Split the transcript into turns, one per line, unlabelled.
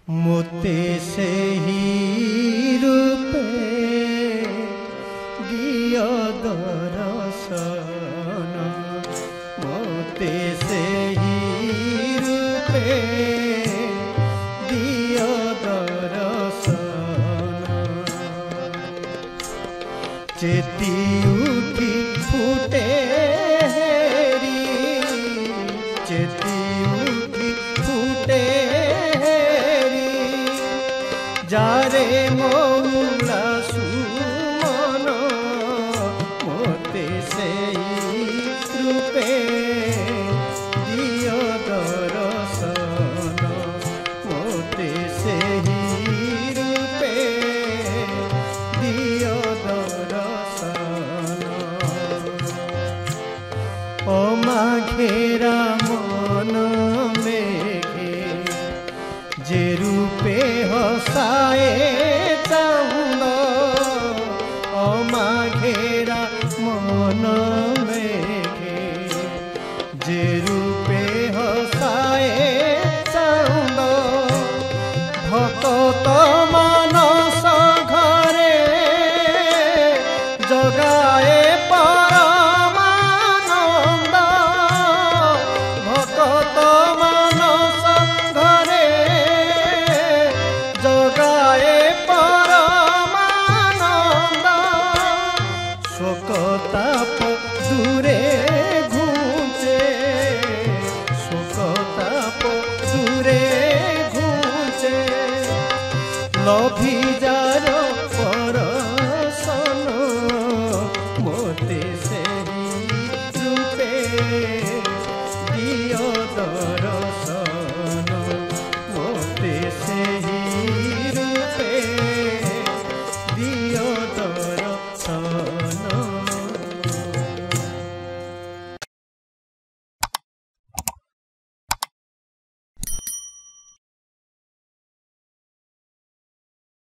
मोते सेही रूपे दियो दर्शन मोते सेही रूपे दियो दर्शन चेती उठी फुटे हेरी चेती उठी फुटे जारे मौला सुमन मोते सेई रूपे दियो दर्शन मोते सेई रूपे दियो दर्शन ओ माघेरा मन मेघे जे रूपे हसाए चांद अमाघेरा मन मेघे जे रूपे हसाए चांद भक्त मानस घरे जगाए परमानंद भक्त मानस घरे जगाए परमानंद शोकताप दूरे घुचे शोकताप दूरे घुचे लभी जा